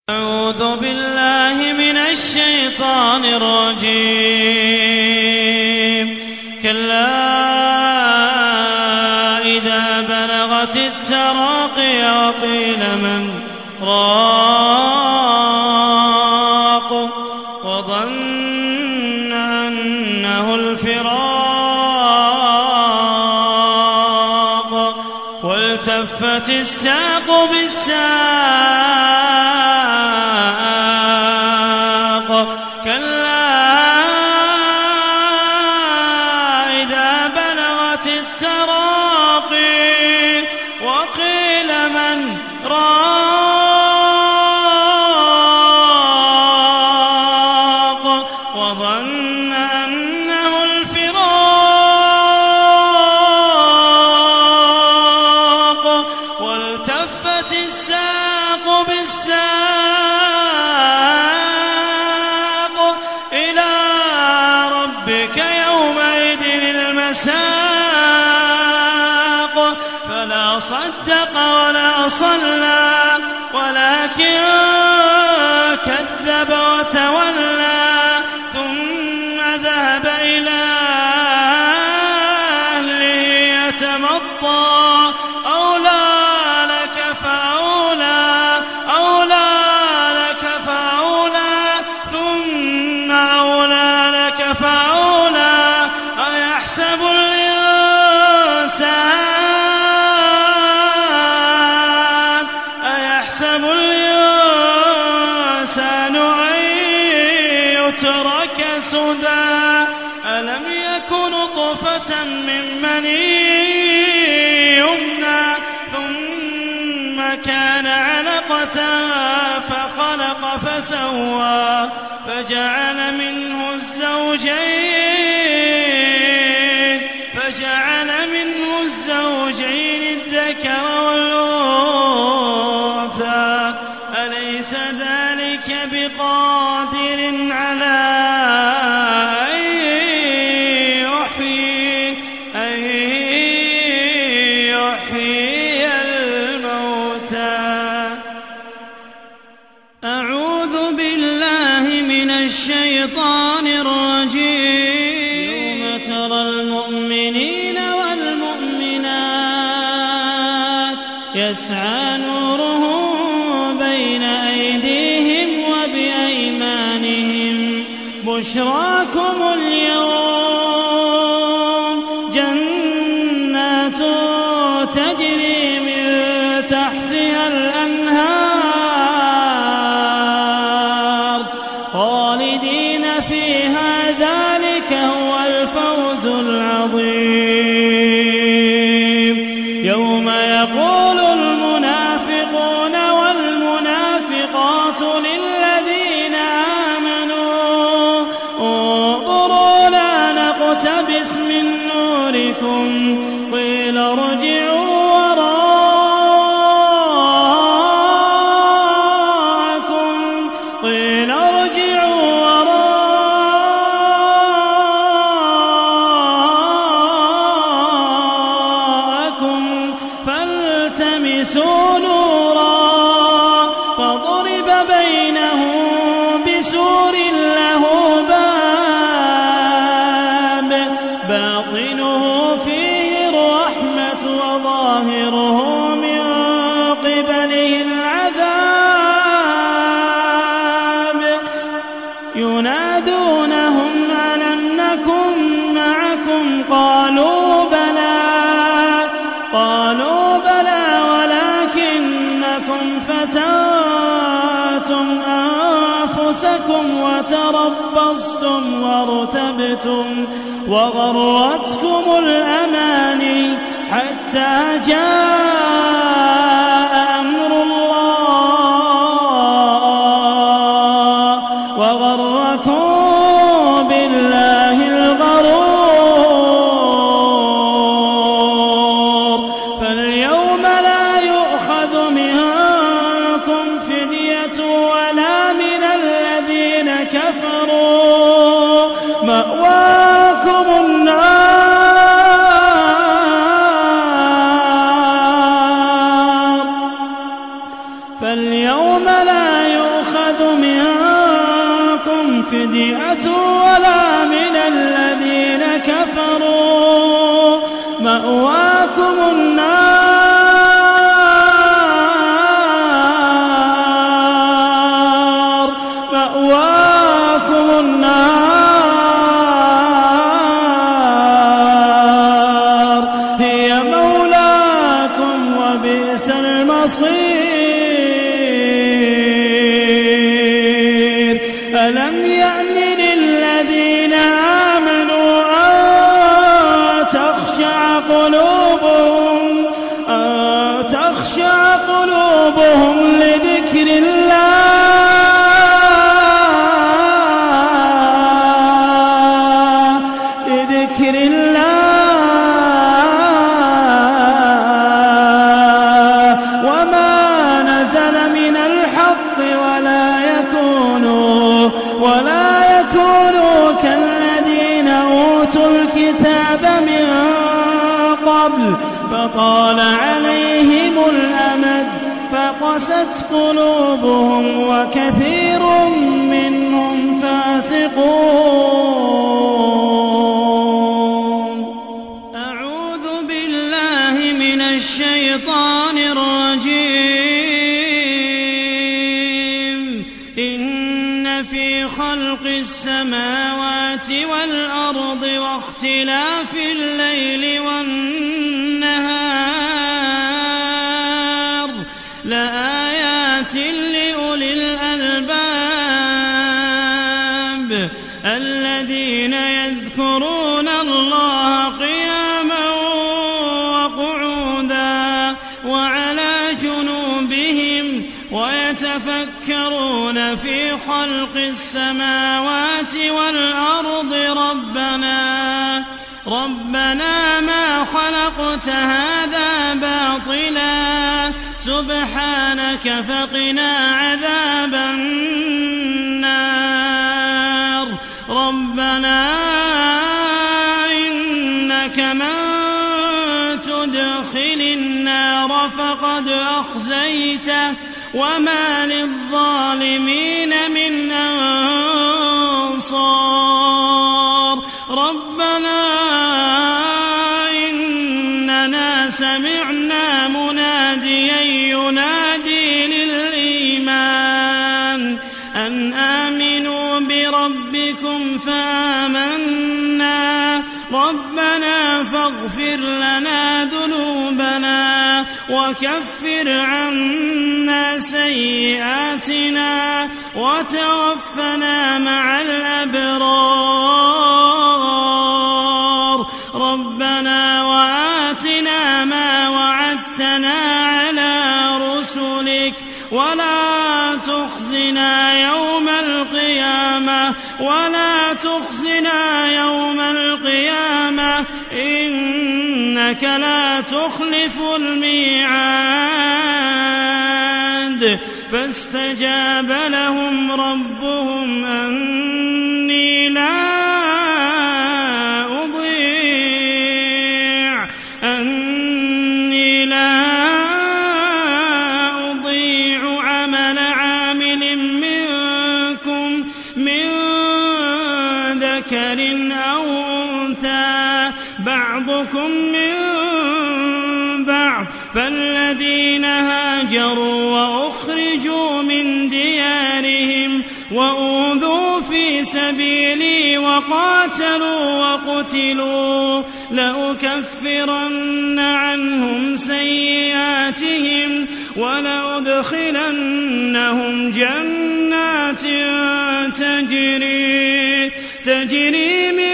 أعوذ بالله من الشيطان الرجيم. كلا إذا بلغت التراقي وقيل من راق وظن أنه الفراق والتفت الساق بالساق. كلا إذا بلغت التراقي وقيل من راق وظن أنه الفراق والتفت الساق بالساق إلى ربك يومئذ المساق. فلا صدق ولا صلى ولكن كذب وتولى ثم ذهب إلى أهله يتمطى. أولى لك فأولى ثم أولى لك فأولى. أيحسب الإنسان أن يترك سدى. ألم يك نطفة من مني يمنى ثم كان علقة فخلق فسوى فجعل منه الزوجين الذكر والأنثى. أليس ذلك بقادر على أن يحيي الموتى. أعوذ بالله من الشيطان الرجيم. يوم ترى المؤمنين والمؤمنات يسعى نورهم بين أيديهم وبأيمانهم. بشراكم اليوم جنات تجري من تحتها الأنهار خالدين فيها. ذلك هو الفوز العظيم. يوم يقول المنافقون والمنافقات للذين آمنوا انظرونا نقتبس من نوركم قيل ارجعوا وراءكم فالتمسوا نورا فضرب بينهم بسور له باب باطنه فيه الرحمة وظاهره من قبله العذاب. ينادونهم ألم نكن معكم قالوا بلى ولكنكم فتنتم أنفسكم وتربصتم وارتبتم وغرتكم الأماني حتى جاء أمر الله وغركم بالله الغرور. فاليوم لا يؤخذ منكم فدية ولا من الذين كفروا مأواكم النار. فاليوم لا يؤخذ فدية ولا من الذين كفروا مأواكم النار هي مولاكم وبئس المصير ألم يأن للذين آمنوا أن تخشع قلوبهم لذكر الله وما نزل من الحق ولا يكونوا كالذين أوتوا الكتاب من قبل فطال عليهم الأمد فقست قلوبهم وكثير منهم فاسقون. أعوذ بالله من الشيطان الرجيم. إن في خلق السماوات والأرض واختلاف الليل والنهار لآيات لأولي الألباب الذين يذكرون الله قياما وقعودا وعلى جنوبهم ويتفكرون في خلق السماوات والأرض ربنا ما خلقت هذا باطلا سبحانك فقنا عذاب النار. ربنا إنك من تدخل النار فقد أخزيته وما للظالمين من أنصار. ربنا إننا سمعنا مناديا ينادي للإيمان أن آمنوا بربكم فآمنا ربنا فاغفر لنا ذنوبنا وكفر عنا سيئاتنا وتوفنا مع الأبرار. ربنا وآتنا ما وعدتنا على رسلك ولا تخزنا يوم القيامة إنك لا تخلف الميعاد. فاستجاب لهم ربهم أني لا أضيع عمل عامل منكم من ذكر أو أنثى بعضكم من بعض فالذين هاجروا وأخرجوا من ديارهم وأوذوا في سبيلي وقاتلوا وقتلوا لأكفرن عنهم سيئاتهم ولأدخلنهم جنات تجري من